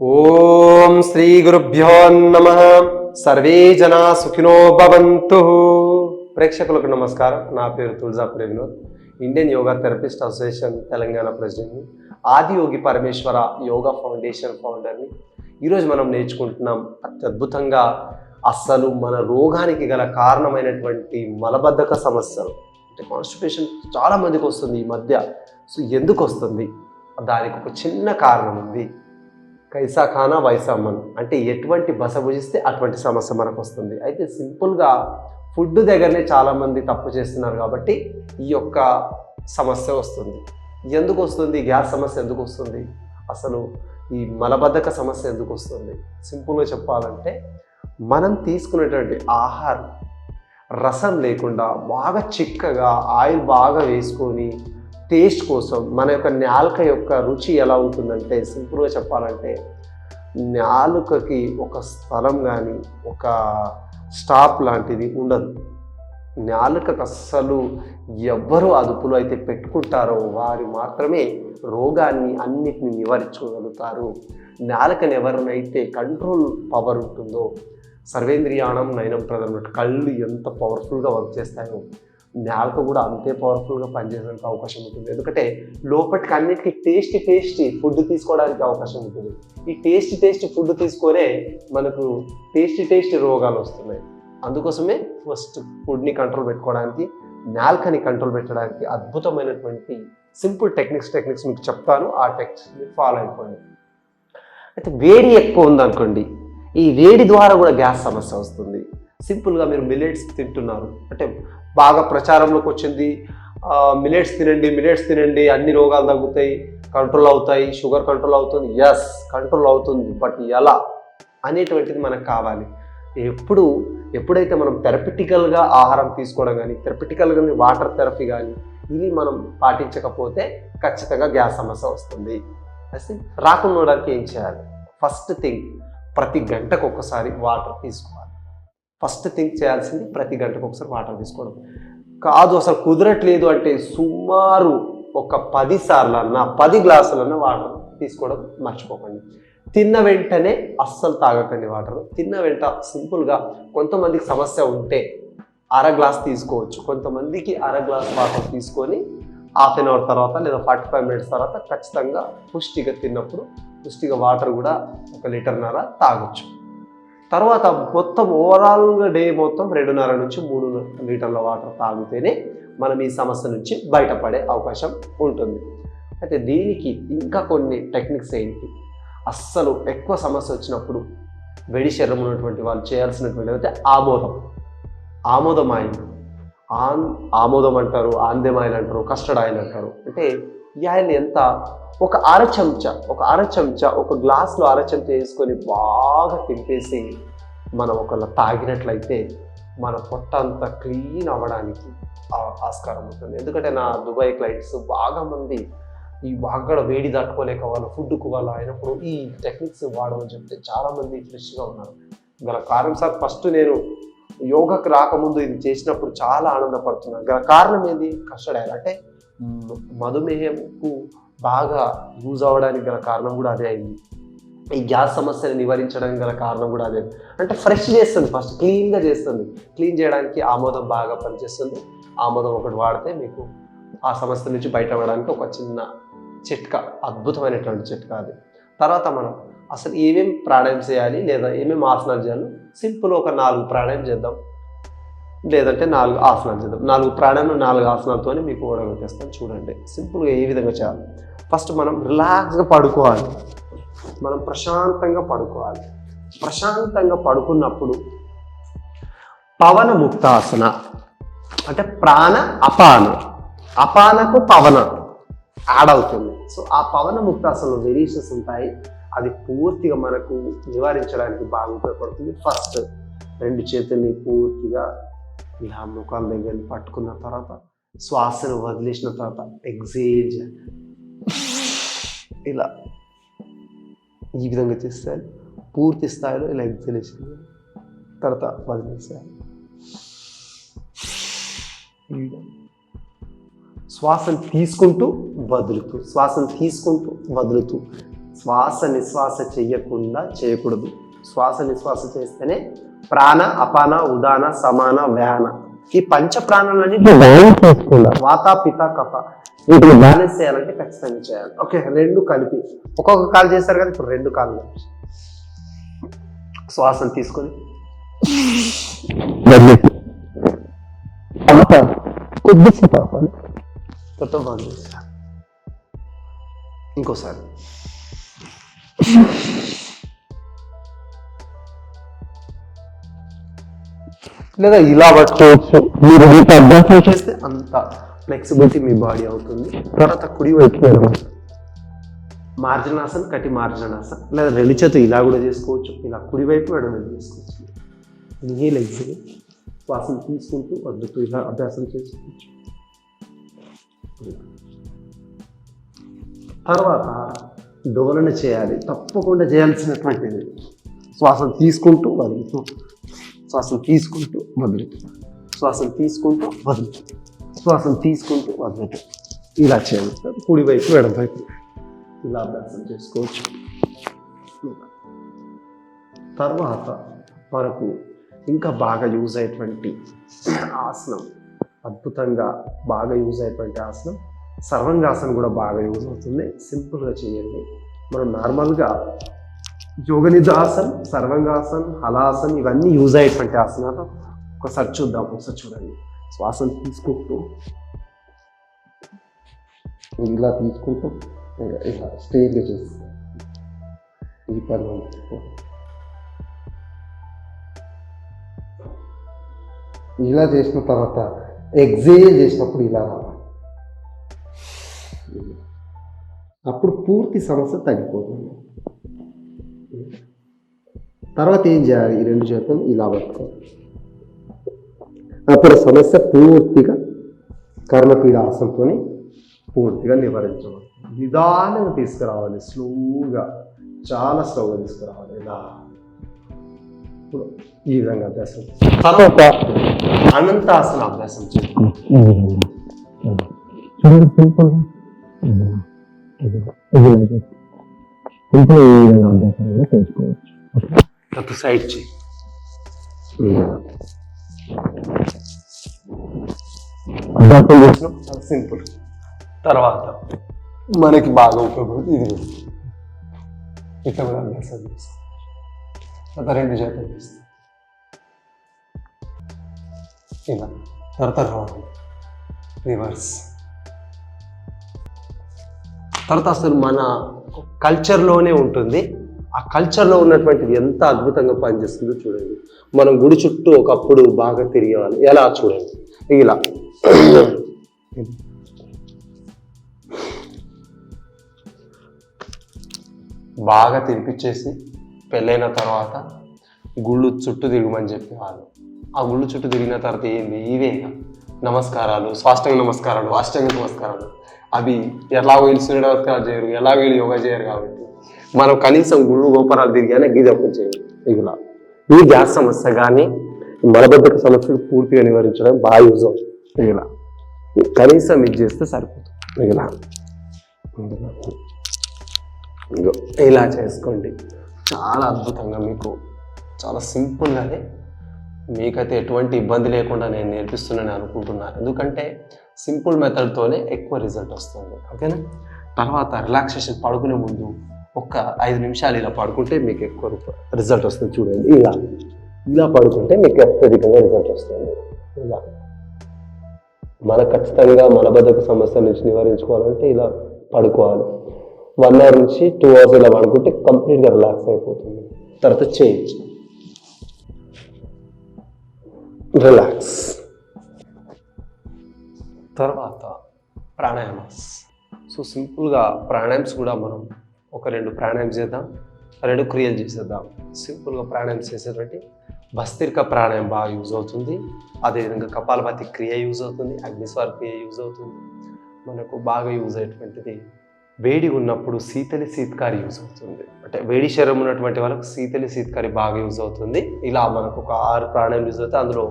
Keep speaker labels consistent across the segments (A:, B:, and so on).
A: ఓం శ్రీ గురుభ్యో నమః. సర్వే జనా సుఖినో భవంతు. ప్రేక్షకులకు నమస్కారం. నా పేరు Tulajapuri Vinod, Indian yoga therapist association Telangana ప్రెసిడెంట్ని, ఆదియోగి పరమేశ్వర యోగా ఫౌండేషన్ ఫౌండర్ని. ఈరోజు మనం నేర్చుకుంటున్నాం అత్యద్భుతంగా అస్సలు మన రోగానికి గల కారణమైనటువంటి మలబద్ధక సమస్యలు. అంటే కాన్స్టిపేషన్ చాలా మందికి వస్తుంది ఈ మధ్య. సో ఎందుకు వస్తుంది? దానికి ఒక చిన్న కారణం ఉంది. కైసా ఖానా వైసా మన్, అంటే ఎటువంటి బస భుజిస్తే అటువంటి సమస్య మనకు వస్తుంది. అయితే సింపుల్గా ఫుడ్ దగ్గరనే చాలామంది తప్పు చేస్తున్నారు కాబట్టి ఈ యొక్క సమస్య వస్తుంది. ఎందుకు వస్తుంది? గ్యాస్ సమస్య ఎందుకు వస్తుంది? అసలు ఈ మలబద్ధక సమస్య ఎందుకు వస్తుంది? సింపుల్గా చెప్పాలంటే మనం తీసుకునేటువంటి ఆహారం రసం లేకుండా బాగా చిక్కగా ఆయిల్ బాగా వేసుకొని టేస్ట్ కోసం మన యొక్క నాలుక యొక్క రుచి ఎలా ఉంటుందంటే, సింపుల్గా చెప్పాలంటే నాలుకకి ఒక స్థలం కానీ ఒక స్టాప్ లాంటిది ఉండదు. నాలుకకు అస్సలు ఎవ్వరు అదుపులో అయితే పెట్టుకుంటారో వారు మాత్రమే రోగాన్ని అన్నిటిని నివారించుకోగలుగుతారు. నాలుకని ఎవరినైతే కంట్రోల్ పవర్ ఉంటుందో, సర్వేంద్రియాణం నయనం ప్రధానం, కళ్ళు ఎంత పవర్ఫుల్గా వర్క్ చేస్తాయో నాలుక కూడా అంతే పవర్ఫుల్గా పనిచేయడానికి అవకాశం ఉంటుంది. ఎందుకంటే లోపలికి అన్నిటికీ టేస్టీ ఫుడ్ తీసుకోవడానికి అవకాశం ఉంటుంది. ఈ టేస్టీ ఫుడ్ తీసుకొనే మనకు టేస్టీ రోగాలు వస్తున్నాయి. అందుకోసమే ఫస్ట్ ఫుడ్ని కంట్రోల్ పెట్టుకోవడానికి, నాలుకని కంట్రోల్ పెట్టడానికి అద్భుతమైనటువంటి సింపుల్ టెక్నిక్స్ మీకు చెప్తాను. ఆ టెక్నిక్స్ని ఫాలో అయిపోండి. అయితే వేడి ఎక్కువ ఉందనుకోండి, ఈ వేడి ద్వారా కూడా గ్యాస్ సమస్య వస్తుంది. సింపుల్గా మీరు మిల్లెట్స్ తింటున్నారు అంటే బాగా ప్రచారంలోకి వచ్చింది, మిల్లెట్స్ తినండి అన్ని రోగాలు తగ్గుతాయి, కంట్రోల్ అవుతాయి, షుగర్ కంట్రోల్ అవుతుంది. ఎస్, కంట్రోల్ అవుతుంది. బట్ ఎలా అనేటువంటిది మనకు కావాలి. ఎప్పుడైతే మనం థెరపిటికల్గా ఆహారం తీసుకోవడం కానీ, థెరపిటికల్గా వాటర్ థెరపీ కానీ ఇవి మనం పాటించకపోతే ఖచ్చితంగా గ్యాస్ సమస్య వస్తుంది. అయితే రాకుండా ఉండడానికి ఏం చేయాలి? ఫస్ట్ థింగ్, ప్రతి గంటకు ఒకసారి వాటర్ తీసుకోవాలి. ఫస్ట్ థింక్ చేయాల్సింది ప్రతి గంటకు ఒకసారి వాటర్ తీసుకోవడం. కాదు అసలు కుదరట్లేదు అంటే సుమారు ఒక 10 సార్లన్నా 10 గ్లాసులన్నా వాటర్ తీసుకోవడం మర్చిపోకండి. తిన్న వెంటనే అస్సలు తాగకండి వాటర్. తిన్న వెంట సింపుల్గా కొంతమందికి సమస్య ఉంటే అర గ్లాస్ తీసుకోవచ్చు. కొంతమందికి అర గ్లాస్ వాటర్ తీసుకొని హాఫ్ అన్ అవర్ తర్వాత లేదా 45 మినిట్స్ తర్వాత ఖచ్చితంగా పుష్టిగా తిన్నప్పుడు పుష్టిగా వాటర్ కూడా 1.5 లీటర్ తాగొచ్చు. తర్వాత మొత్తం ఓవరాల్గా డే మొత్తం 2.5 నుంచి 3 లీటర్ల వాటర్ తాగితేనే మనం ఈ సమస్య నుంచి బయటపడే అవకాశం ఉంటుంది. అయితే దీనికి ఇంకా కొన్ని టెక్నిక్స్ ఏంటి? అస్సలు ఎక్కువ సమస్య వచ్చినప్పుడు వేడి శరీరం ఉన్నటువంటి వాళ్ళు చేయాల్సినటువంటి అయితే ఆమోదం ఆయిల్, ఆమోదం అంటారు, ఆందెం ఆయిల్ అంటారు, కస్టర్డ్ ఆయిల్ అంటారు. అంటే ఈ ఆయిల్ ఎంత? ఒక అర చెంచా ఒక గ్లాస్లో అర చెంచా వేసుకొని బాగా తింపేసి మనం ఒకవేళ తాగినట్లయితే మన పొట్ట అంతా క్లీన్ అవ్వడానికి ఆస్కారం ఉంటుంది. ఎందుకంటే నా దుబాయ్ క్లయింట్స్ బాగా మంది ఈ బాగా వేడి దాటుకోలేక వాళ్ళు ఫుడ్కు వాళ్ళు అయినప్పుడు ఈ టెక్నిక్స్ వాడమని చెప్తే చాలామంది ఫ్రెష్గా ఉన్నారు. గల కారణం సార్, ఫస్ట్ నేను యోగాకి రాకముందు ఇది చేసినప్పుడు చాలా ఆనందపడుతున్నాను. గల కారణం ఏంది? Custard oil. అంటే మధుమేహంకు బాగా యూజ్ అవ్వడానికి గల కారణం కూడా అదే అయింది. ఈ గ్యాస్ సమస్యను నివారించడానికి గల కారణం కూడా అదే. అంటే ఫ్రెష్ చేస్తుంది, ఫస్ట్ క్లీన్గా చేస్తుంది. క్లీన్ చేయడానికి ఆమోదం బాగా పనిచేస్తుంది. ఆమోదం ఒకటి వాడితే మీకు ఆ సమస్య నుంచి బయటపడడానికి ఒక చిన్న చిట్కా, అద్భుతమైనటువంటి చిట్కా అది. తర్వాత మనం అసలు ఏమేమి ప్రాణాయామం చేయాలి లేదా ఏమేమి ఆసనాలు చేయాలి? సింపుల్ ఒక 4 ప్రాణాయామం చేద్దాం, లేదంటే 4 ఆసనాలు చేద్దాం. 4 ప్రాణాయామం 4 ఆసనాలతో మీకు ఓడగొట్టేస్తాను. చూడండి సింపుల్గా ఏ విధంగా చేయాలి. ఫస్ట్ మనం రిలాక్స్గా పడుకోవాలి. మనం ప్రశాంతంగా పడుకోవాలి. ప్రశాంతంగా పడుకున్నప్పుడు పవన ముక్తాసన, అంటే ప్రాణ అపానకు పవన యాడ్ అవుతుంది. సో ఆ పవన ముక్తాసనలో వేరియేషన్స్ ఉంటాయి. అది పూర్తిగా మనకు నివారించడానికి బాగా ఉపయోగపడుతుంది. ఫస్ట్ 2 చేతుల్ని పూర్తిగా ఇలా ముఖాల దగ్గర పట్టుకున్న తర్వాత శ్వాసను వదిలేసిన తర్వాత ఎగ్జేల్ చేయాలి. ఇలా ఈ విధంగా చేస్తారు. పూర్తి స్థాయిలో ఇలా ఎగ్జలేషన్ తర్వాత వదిలేసేయాలి. ఈ విధంగా శ్వాసను తీసుకుంటూ వదులుతూ శ్వాస నిశ్వాస చేయకుండా చేయకూడదు. శ్వాస నిశ్వాస చేస్తేనే ప్రాణ అపాన ఉదాన సమాన వ్యాన ఈ పంచ ప్రాణాలన్నీ బ్యాలెన్స్ చేసుకోవాలి. వాత పిత కఫ వీటిని బ్యాలెన్స్ చేయాలంటే ఖచ్చితంగా చేయాలి. ఓకే, రెండు కలిపి ఒక్కొక్క కాలు చేస్తారు కదా, ఇప్పుడు రెండు కాళ్ళు కలిపి శ్వాసను తీసుకొని కొద్దిసేపు ఆపాలి. మొత్తం బంద్ చేస్తారు. ఇంకోసారి లేదా ఇలా పట్టుకోవచ్చు. మీరు ఎంత అభ్యాసం చేస్తే అంత ఫ్లెక్సిబిలిటీ మీ బాడీ అవుతుంది. తర్వాత కుడి వైపు మార్జనాసన్, కటి మార్జనాసన్, లేదా రెండు చేతులు ఇలా కూడా చేసుకోవచ్చు. ఇలా కుడి వైపు ఎడమ చేసుకోవచ్చు. ఈ లెగ్స్ శ్వాసను తీసుకుంటూ వద్దుతూ ఇలా అభ్యాసం చేసుకోవచ్చు. తర్వాత డోలన చేయాలి, తప్పకుండా చేయాల్సినటువంటిది. శ్వాసను తీసుకుంటూ వదులుతూ, శ్వాసను తీసుకుంటూ వదులుతూ, శ్వాసను తీసుకుంటూ వదులుతూ, శ్వాసను తీసుకుంటూ వదులుతూ ఇలా చేయాలి. కుడివైపు ఎడమవైపు ఇలా అభ్యాసం చేసుకోవచ్చు. తర్వాత మనకు ఇంకా బాగా యూజ్ అయ్యేటువంటి ఆసనం, అద్భుతంగా బాగా యూజ్ అయ్యేటువంటి ఆసనం సర్వంగాసనం కూడా బాగా యూజ్ అవుతుంది. సింపుల్గా చేయండి. మనం నార్మల్గా యోగనిద్రాసన్, సర్వంగాసన్, హలాసన్ ఇవన్నీ యూజ్ అయ్యేటువంటి ఆసనాలు ఒకసారి చూద్దాం. ఒకసారి చూడండి. శ్వాసను తీసుకుంటూ ఇలా తీసుకుంటూ ఇలా స్ట్రెయిట్గా చేస్తాం. ఈ పని ఇలా చేసిన తర్వాత ఎగ్జేల్ చేసినప్పుడు ఇలా రావాలి. అప్పుడు పూర్తి సమస్య తగ్గిపోతుంది. తర్వాత ఏం చేయాలి? ఈ రెండు చేతులు ఇలా పట్టుకోవాలి. అప్పుడు సమస్య పూర్తిగా కర్ణపీడ ఆసనంతో పూర్తిగా నివారించవచ్చు. నిదానంగా తీసుకురావాలి, స్లోగా, చాలా స్లోగా తీసుకురావాలి. ఇలా ఈ విధంగా అభ్యాసం. తర్వాత అనంతాసన అభ్యాసం చేయాలి. చేసుకోవచ్చు. సైడ్ చేయి. అభ్యాసం చేసినాం, సింపుల్. తర్వాత మనకి బాగా ఉపయోగపడుతుంది ఇది కూడా. ఇట్లా కూడా అభ్యాసం చేస్తాం. తర్వాత రెండు చేతులు చేస్తాం ఇలా. తర్వాత రౌండ్ రివర్స్. తర్వాత అసలు మన కల్చర్లోనే ఉంటుంది. ఆ కల్చర్లో ఉన్నటువంటిది ఎంత అద్భుతంగా పనిచేస్తుందో చూడండి. మనం గుడి చుట్టూ ఒకప్పుడు బాగా తిరిగేవాళ్ళు. ఎలా చూడండి, ఇలా బాగా తినిపించేసి పెళ్ళైన తర్వాత గుళ్ళు చుట్టూ తిరగమని చెప్పేవాళ్ళు. ఆ గుళ్ళు చుట్టూ తిరిగిన తర్వాత ఏంది, ఇవే నమస్కారాలు, సాష్టాంగ నమస్కారాలు, అష్టాంగ నమస్కారాలు. అవి ఎలాగో వీళ్ళు సూర్య నమస్కారాలు చేయరు, ఎలాగో వీళ్ళు యోగా చేయరు. కాబట్టి మనం కనీసం గుళ్ళు గోపురాలు తిరిగానే గిజప్పం చేయరు. ఇలా ఈ గ్యాస్ సమస్య కానీ మలబద్ధక సమస్యలు పూర్తిగా నివారించడం బాగా యూజ్ అవుతుంది. ఇలా కనీసం ఇది చేస్తే సరిపోతుంది. ఇలా చేసుకోండి. చాలా అద్భుతంగా మీకు చాలా సింపుల్గానే మీకైతే ఎటువంటి ఇబ్బంది లేకుండా నేను నేర్పిస్తున్నానని అనుకుంటున్నాను. ఎందుకంటే సింపుల్ మెథడ్తోనే ఎక్కువ రిజల్ట్ వస్తుంది. ఓకేనా? తర్వాత రిలాక్సేషన్ పడుకునే ముందు ఒక 5 నిమిషాలు ఇలా పడుకుంటే మీకు ఎక్కువ రిజల్ట్ వస్తుంది. చూడండి, ఇలా ఇలా పడుకుంటే మీకు అత్యధికంగా రిజల్ట్ వస్తుంది. ఇలా మనకు ఖచ్చితంగా మలబద్ధక సమస్య నుంచి నివారించుకోవాలంటే ఇలా పడుకోవాలి. 1 hour నుంచి 2 hours ఇలా పడుకుంటే కంప్లీట్గా రిలాక్స్ అయిపోతుంది. తర్వాత చేంజ్, రిలాక్స్. తర్వాత ప్రాణాయామస్. సో సింపుల్గా ప్రాణాయామ్స్ కూడా మనం ఒక 2 ప్రాణాయామం చేద్దాం, 2 క్రియలు చేసేద్దాం. సింపుల్గా ప్రాణాయామం చేసేటువంటి భస్త్రిక ప్రాణాయామం బాగా యూజ్ అవుతుంది. అదేవిధంగా కపాలభాతి క్రియ యూజ్ అవుతుంది, అగ్నిస్వర క్రియ యూజ్ అవుతుంది. మనకు బాగా యూజ్ అయ్యేటువంటిది వేడి ఉన్నప్పుడు శీతలి శీతకారి యూజ్ అవుతుంది. అంటే వేడి శరీరం ఉన్నటువంటి వాళ్ళకు శీతలి శీతకారి బాగా యూజ్ అవుతుంది. ఇలా మనకు ఒక 6 ప్రాణాయామం యూజ్ అవుతాయి. అందులో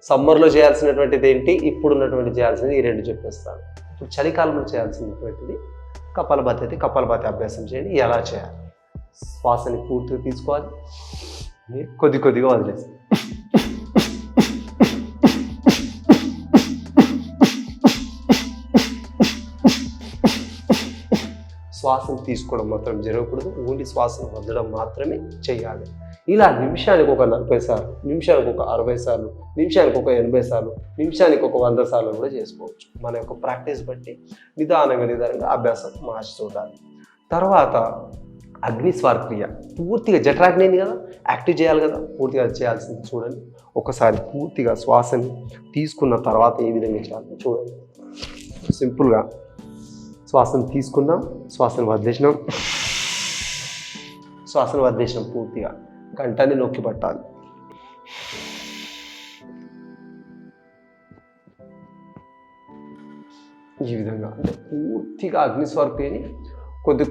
A: సమ్మర్లో చేయాల్సినటువంటిది ఏంటి, ఇప్పుడు ఉన్నటువంటి చేయాల్సింది ఈ 2 చెప్పేస్తాను. ఇప్పుడు చలికాలంలో చేయాల్సినటువంటిది కపాలభాతి అయితే కపాలభాతి అభ్యాసం చేయండి. ఎలా చేయాలి? శ్వాసని పూర్తిగా తీసుకోవాలి, కొద్ది కొద్దిగా వదిలేసి శ్వాసను తీసుకోవడం మాత్రం జరగకూడదు, ఓన్లీ శ్వాసను వదలడం మాత్రమే చేయాలి. ఇలా నిమిషానికి ఒక 40 సార్లు, నిమిషానికి ఒక 60 సార్లు, నిమిషానికి ఒక 80 సార్లు, నిమిషానికి ఒక 100 సార్లు కూడా చేసుకోవచ్చు. మన యొక్క ప్రాక్టీస్ బట్టి నిదానంగా అభ్యాసం మార్చి చూడాలి. తర్వాత అగ్నిస్వార్ క్రియ పూర్తిగా జఠరాగ్ని కదా, యాక్టివ్ చేయాలి కదా, పూర్తిగా చేయాల్సింది చూడండి. ఒకసారి పూర్తిగా శ్వాసని తీసుకున్న తర్వాత ఏ విధంగా చేయాలి చూడండి. సింపుల్గా శ్వాసను తీసుకున్నాం, శ్వాసను వదిలేసినాం, శ్వాసను వదిలేసినాం. పూర్తిగా కంఠాన్ని నొక్కి పట్టాలి. ఈ విధంగా అంటే పూర్తిగా అగ్నిస్వర్ క్రియని కొద్ది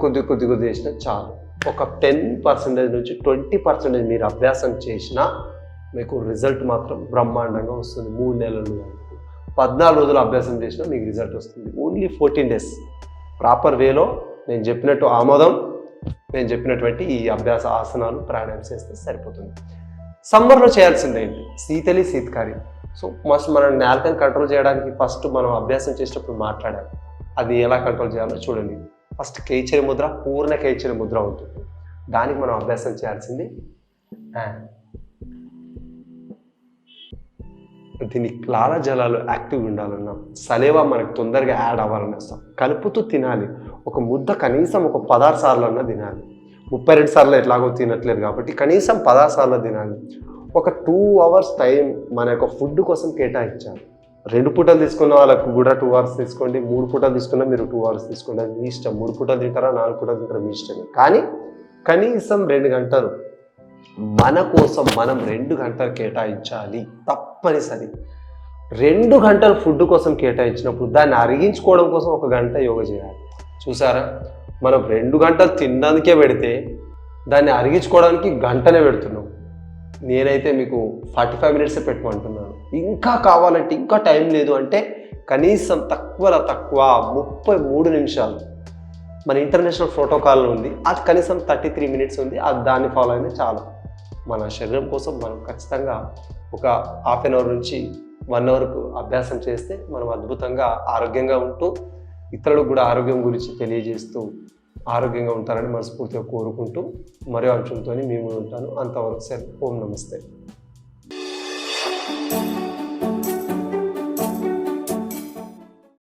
A: చేసినా చాలు. ఒక 10% నుంచి 20% మీరు అభ్యాసం చేసినా మీకు రిజల్ట్ మాత్రం బ్రహ్మాండంగా వస్తుంది. 3 నెలలు 14 రోజులు అభ్యాసం చేసినా మీకు రిజల్ట్ వస్తుంది. ఓన్లీ 14 డేస్ ప్రాపర్ వేలో నేను చెప్పినట్టు ఆమోదం, నేను చెప్పినటువంటి ఈ అభ్యాస ఆసనాలు ప్రాణాయామం చేస్తే సరిపోతుంది. సమ్మర్లో చేయాల్సింది ఏంటి? శీతలి శీతకారి. సో మస్ట్ మనం నేలకని కంట్రోల్ చేయడానికి ఫస్ట్ మనం అభ్యాసం చేసేటప్పుడు మాట్లాడాలి. అది ఎలా కంట్రోల్ చేయాలో చూడండి. ఫస్ట్ కైచరి ముద్ర, పూర్ణ కైచరి ముద్ర ఉంటుంది. దానికి మనం అభ్యాసం చేయాల్సింది దీని లాలాజలాలు యాక్టివ్గా ఉండాలన్నా, సలేవా మనకు తొందరగా యాడ్ అవ్వాలన్నా కలుపుతూ తినాలి. ఒక ముద్ద కనీసం ఒక 16 సార్లు అన్నా తినాలి. 32 సార్లు ఎట్లాగో తినట్లేదు కాబట్టి కనీసం 16 సార్లు తినాలి. ఒక 2 అవర్స్ టైం మన యొక్క ఫుడ్ కోసం కేటాయించాలి. 2 పూటలు తీసుకున్న వాళ్ళకు కూడా 2 అవర్స్ తీసుకోండి, 3 పూటలు తీసుకున్నా మీరు 2 అవర్స్ తీసుకోండి, అది మీ ఇష్టం. 3 పూటలు తింటారా 4 పూటలు తింటారా మీ ఇష్టమే. కానీ కనీసం 2 గంటలు మన కోసం మనం 2 గంటలు కేటాయించాలి తప్పనిసరి. 2 గంటలు ఫుడ్ కోసం కేటాయించినప్పుడు దాన్ని అరిగించుకోవడం కోసం 1 గంట యోగా చేయాలి. చూసారా, మనం 2 గంటలు తినడానికే పెడితే దాన్ని అరిగించుకోవడానికి గంటనే పెడుతున్నాం. నేనైతే మీకు 45 మినిట్సే పెట్టమంటున్నాను. ఇంకా కావాలంటే, ఇంకా టైం లేదు అంటే కనీసం తక్కువ 33 నిమిషాలు. మన ఇంటర్నేషనల్ ప్రోటోకాల్ ఉంది, అది కనీసం 33 మినిట్స్ ఉంది. అది దాన్ని ఫాలో అయినా చాలు. మన శరీరం కోసం మనం ఖచ్చితంగా ఒక ½ అన్ అవర్ నుంచి 1 అవర్కు అభ్యాసం చేస్తే మనం అద్భుతంగా ఆరోగ్యంగా ఉంటూ ఇతరులకు కూడా ఆరోగ్యం గురించి తెలియజేస్తూ ఆరోగ్యంగా ఉంటారని మనస్ఫూర్తిగా కోరుకుంటూ మరో అంశంతో మేము ఉంటాను. అంతవరకు సెలవు. ఓం నమస్తే.